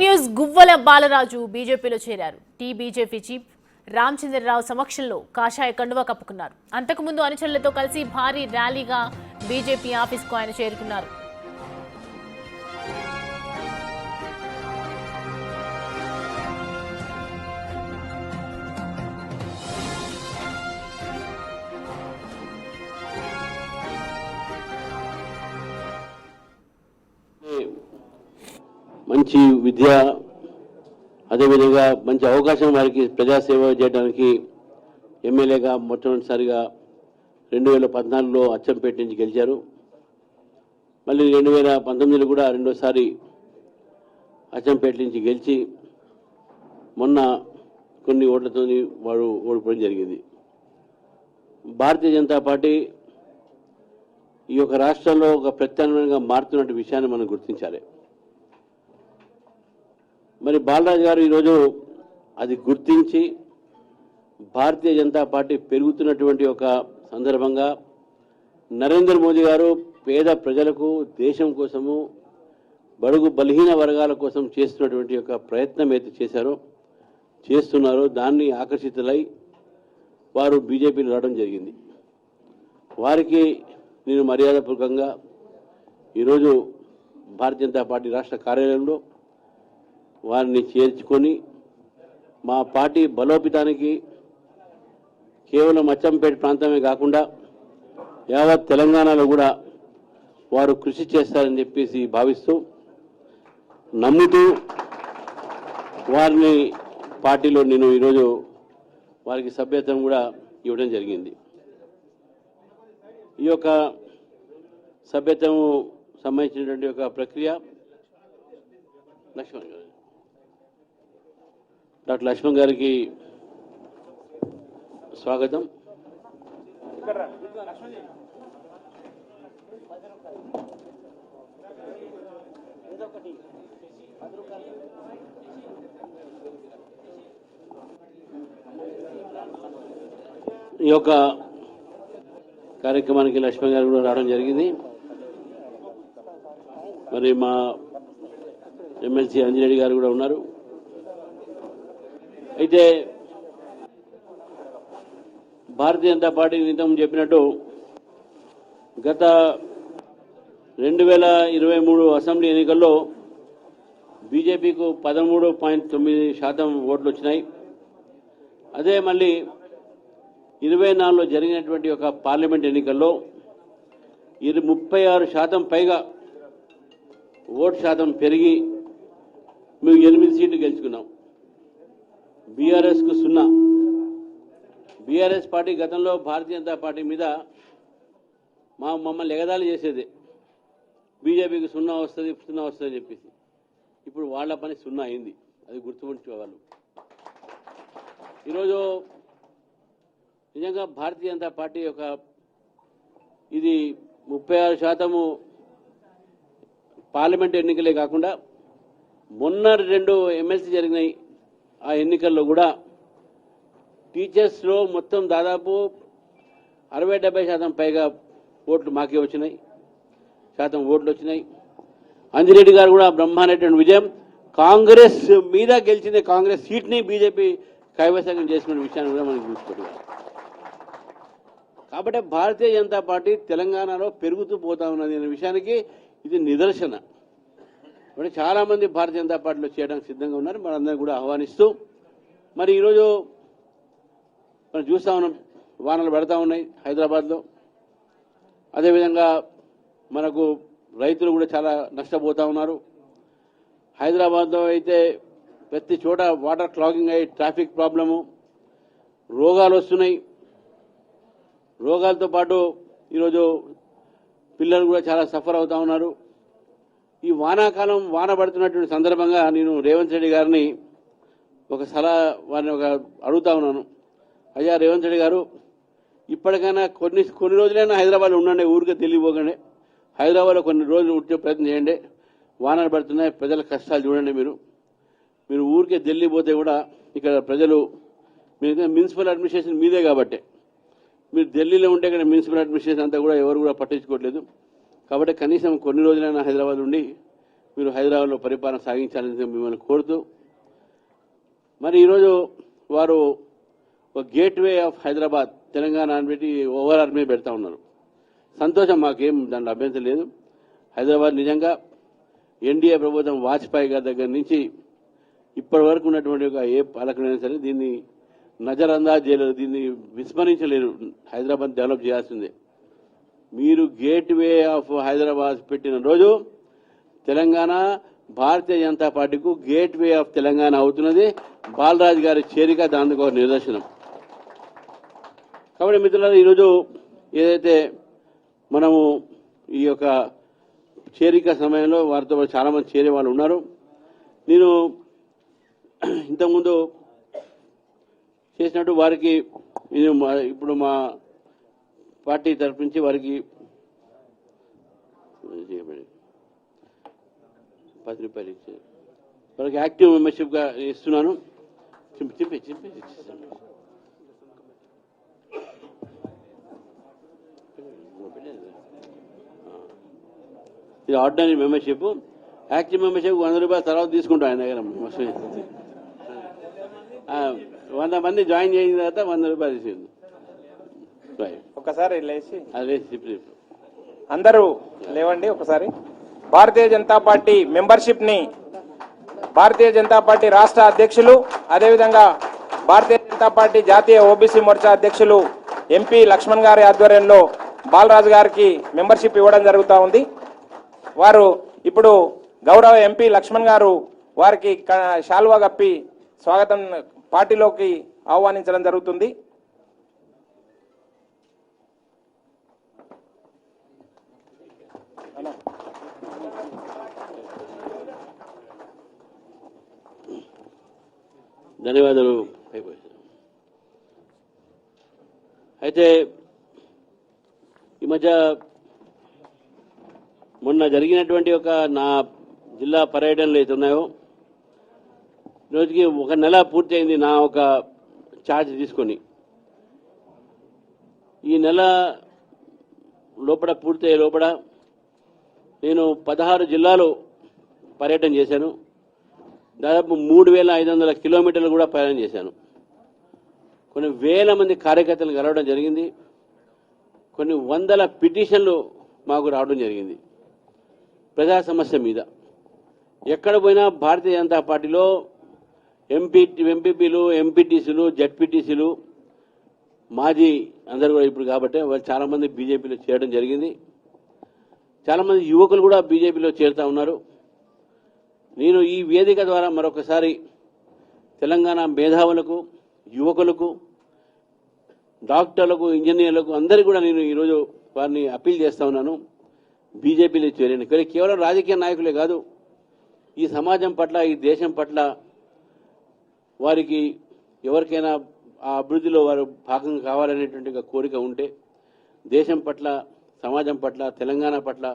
News Guvvala Balaraju బీజేపీలో చేరారు. BJP chief Ramachandra Rao సమక్షంలో కాషాయ కండువా కప్పుకున్నారు. అంతకుముందు అనుచరులతో కలిసి భారీ ర్యాలీగా బీజేపీ ఆఫీస్కు ఆయన చేరుకున్నారు. మంచి విద్య, అదేవిధంగా మంచి అవకాశం వారికి ప్రజాసేవ చేయడానికి ఎమ్మెల్యేగా మొట్టమొదటిసారిగా 2014లో అచ్చంపేట నుంచి గెలిచారు. మళ్ళీ 2019లో కూడా రెండోసారి అచ్చంపేట నుంచి గెలిచి మొన్న కొన్ని ఓట్లతో వాడు ఓడిపోవడం జరిగింది. భారతీయ జనతా పార్టీ ఈ యొక్క రాష్ట్రంలో ఒక ప్రత్యామ్నాయంగా మారుతున్న విషయాన్ని మనం గుర్తించాలి. మరి బాలరాజు గారు ఈరోజు అది గుర్తించి భారతీయ జనతా పార్టీ పెరుగుతున్నటువంటి ఒక సందర్భంగా నరేంద్ర మోదీ గారు పేద ప్రజలకు, దేశం కోసము, బడుగు బలహీన వర్గాల కోసం చేస్తున్నటువంటి ఒక ప్రయత్నం అయితే చేస్తున్నారో దాన్ని ఆకర్షితులై వారు బీజేపీలో రావడం జరిగింది. వారికి నేను మర్యాదపూర్వకంగా ఈరోజు భారతీయ జనతా పార్టీ రాష్ట్ర కార్యాలయంలో వారిని చేర్చుకొని మా పార్టీ బలోపేతానికి కేవలం అచ్చంపేట ప్రాంతమే కాకుండా యావత్ తెలంగాణలో కూడా వారు కృషి చేస్తారని చెప్పేసి భావిస్తూ నమ్ముతూ వారిని పార్టీలో నేను ఈరోజు వారికి సభ్యత్వం కూడా ఇవ్వడం జరిగింది. ఈ యొక్క సభ్యత్వం సంబంధించినటువంటి ఒక ప్రక్రియ లక్ష్మణ్ గారు, డాక్టర్ లక్ష్మణ్ గారికి స్వాగతం. ఈ యొక్క కార్యక్రమానికి లక్ష్మణ్ గారు కూడా రావడం జరిగింది. మరి మా ఎమ్మెల్సీ అంజిరెడ్డి గారు కూడా ఉన్నారు. అయితే భారతీయ జనతా పార్టీ ఇంతకు చెప్పినట్టు గత 2023 అసెంబ్లీ ఎన్నికల్లో బీజేపీకు 13.9% ఓట్లు వచ్చినాయి. అదే మళ్ళీ 24లో జరిగినటువంటి ఒక పార్లమెంట్ ఎన్నికల్లో 36% పైగా ఓటు శాతం పెరిగి మేము 8 సీట్లు గెలుచుకున్నాం. బీఆర్ఎస్కు 0. బీఆర్ఎస్ పార్టీ గతంలో భారతీయ జనతా పార్టీ మీద మమ్మల్ని ఎగదాళి చేసేది, బీజేపీకి 0 వస్తుంది 0 వస్తుంది అని చెప్పేసి. ఇప్పుడు వాళ్ళ పని 0 అయింది. అది గుర్తుపెట్టుకోవాలి. ఈరోజు నిజంగా భారతీయ జనతా పార్టీ యొక్క ఇది 36% పార్లమెంట్ ఎన్నికలే కాకుండా మొన్న 2 ఎమ్మెల్సీ జరిగినాయి. ఆ ఎన్నికల్లో కూడా టీచర్స్లో మొత్తం దాదాపు 60-70% పైగా ఓట్లు మాకే వచ్చినాయి, ఓట్లు వచ్చినాయి. అంజిరెడ్డి గారు కూడా బ్రహ్మాండమైన విజయం. కాంగ్రెస్ మీద గెలిచిన కాంగ్రెస్ సీట్ని బీజేపీ కైవసం చేసుకునే విషయాన్ని కూడా మనం చూసుకోవాలి. కాబట్టి భారతీయ జనతా పార్టీ తెలంగాణలో పెరుగుతూ పోతా ఉన్నది అనే విషయానికి ఇది నిదర్శన. అంటే చాలామంది భారతీయ జనతా పార్టీలో చేయడానికి సిద్ధంగా ఉన్నారు. మనందరం కూడా ఆహ్వానిస్తూ మరి ఈరోజు మనం చూస్తూ ఉన్నాం, వానలు పడతా ఉన్నాయి హైదరాబాద్లో. అదేవిధంగా మనకు రైతులు కూడా చాలా నష్టపోతూ ఉన్నారు. హైదరాబాద్లో అయితే ప్రతి చోట వాటర్ క్లాగింగ్ అయ్యి ట్రాఫిక్ ప్రాబ్లము, రోగాలు వస్తున్నాయి. రోగాలతో పాటు ఈరోజు పిల్లలు కూడా చాలా సఫర్ అవుతూ ఉన్నారు. ఈ వానాకాలం వాన పడుతున్నటువంటి సందర్భంగా నేను రేవంత్ రెడ్డి గారిని ఒక సలహా వారిని అడుగుతా ఉన్నాను. అయ్యా రేవంత్ రెడ్డి గారు, ఇప్పటికైనా కొన్ని రోజులైనా హైదరాబాద్లో ఉండండి, ఊరికే తెలియపోకండి. హైదరాబాద్లో కొన్ని రోజులు ఉంటే ప్రయత్నం చేయండి. వానలు పడుతున్నాయి, ప్రజల కష్టాలు చూడండి. మీరు ఊరికే ఢిల్లీ పోతే కూడా ఇక్కడ ప్రజలు, మీరు మున్సిపల్ అడ్మినిస్ట్రేషన్ మీదే కాబట్టి మీరు ఢిల్లీలో ఉంటే ఇక్కడ మున్సిపల్ అడ్మినిస్ట్రేషన్ అంతా కూడా ఎవరు కూడా పట్టించుకోవట్లేదు. కాబట్టి కనీసం కొన్ని రోజులైనా హైదరాబాద్ ఉండి మీరు హైదరాబాద్లో పరిపాలన సాగించాలని మిమ్మల్ని కోరుతూ మరి ఈరోజు వారు ఒక గేట్వే ఆఫ్ హైదరాబాద్ తెలంగాణ అని పెట్టి ఓవరాల్ మీద పెడతా ఉన్నారు. సంతోషం, మాకేం దాంట్లో అభ్యంతరం లేదు. హైదరాబాద్ నిజంగా ఎన్డీఏ ప్రభుత్వం వాజ్పేయి గారి దగ్గర నుంచి ఇప్పటి వరకు ఉన్నటువంటి ఒక ఏ పాలకులైనా సరే దీన్ని నజరందాజ్ చేయలేరు, దీన్ని విస్మరించలేరు. హైదరాబాద్ డెవలప్ చేయాల్సిందే. మీరు గేట్వే ఆఫ్ హైదరాబాద్ పెట్టిన రోజు తెలంగాణ భారతీయ జనతా పార్టీకు గేట్వే ఆఫ్ తెలంగాణ అవుతున్నది. బాలరాజు గారి చేరిక దానికి ఒక నిదర్శనం. కాబట్టి మిత్రులారా, ఈరోజు ఏదైతే మనము ఈ యొక్క చేరిక సమయంలో వారితో చాలా మంది చేరే వాళ్ళు ఉన్నారు. నేను ఇంతకుముందు చేసినట్టు వారికి ఇప్పుడు మా పార్టీ తరఫు నుంచి వారికి 10 రూపాయలు ఇచ్చి వారికి యాక్టివ్ మెంబర్షిప్గా ఇస్తున్నాను. చెప్పి ఇది ఆర్డినరీ మెంబర్షిప్. యాక్టివ్ మెంబర్షిప్ 100 రూపాయల తర్వాత తీసుకుంటాం ఆయన దగ్గర. 100 మంది జాయిన్ చేసిన తర్వాత 100 రూపాయలు తీసుకుంది. ఒకసారి లేచి అదే అందరూ లేవండి. ఒకసారి భారతీయ జనతా పార్టీ మెంబర్షిప్ ని భారతీయ జనతా పార్టీ రాష్ట్ర అధ్యక్షులు, అదేవిధంగా భారతీయ జనతా పార్టీ జాతీయ ఓబీసీ మోర్చా అధ్యక్షులు ఎంపీ లక్ష్మణ్ గారి ఆధ్వర్యంలో బాలరాజు గారికి మెంబర్షిప్ ఇవ్వడం జరుగుతూ ఉంది. వారు ఇప్పుడు గౌరవ ఎంపీ లక్ష్మణ్ గారు వారికి శాల్వా కప్పి స్వాగతం పార్టీలోకి ఆహ్వానించడం జరుగుతుంది. ధన్యవాదాలు. అయితే ఈ మధ్య మొన్న జరిగినటువంటి ఒక నా జిల్లా పర్యటనలు అయితే ఉన్నాయో, రోజుకి 1 నెల పూర్తి అయింది నా ఒక ఛార్జ్ తీసుకొని. ఈ నెల లోపల పూర్తయ్యే లోపల నేను 16 జిల్లాలు పర్యటన చేశాను. దాదాపు 3500 కిలోమీటర్లు కూడా ప్రయాణం చేశాను. కొన్ని వేల మంది కార్యకర్తలు కలవడం జరిగింది. కొన్ని వందల పిటిషన్లు మాకు రావడం జరిగింది ప్రజా సమస్య మీద. ఎక్కడ పోయినా భారతీయ జనతా పార్టీలో ఎంపీపీలు, ఎంపీటీసీలు, జడ్పీటీసీలు, మాజీ అందరూ కూడా ఇప్పుడు కాబట్టి వాళ్ళు చాలామంది బీజేపీలో చేరడం జరిగింది. చాలామంది యువకులు కూడా బీజేపీలో చేరుతా ఉన్నారు. నేను ఈ వేదిక ద్వారా మరొకసారి తెలంగాణ మేధావులకు, యువకులకు, డాక్టర్లకు, ఇంజనీర్లకు అందరికీ కూడా నేను ఈరోజు వారిని అప్పీల్ చేస్తా ఉన్నాను, బీజేపీలో చేరండి. కానీ కేవలం రాజకీయ నాయకులే కాదు, ఈ సమాజం పట్ల, ఈ దేశం పట్ల వారికి ఎవరికైనా ఆ అభివృద్ధిలో వారు భాగం కావాలనేటువంటి కోరిక ఉంటే దేశం పట్ల, సమాజం పట్ల, తెలంగాణ పట్ల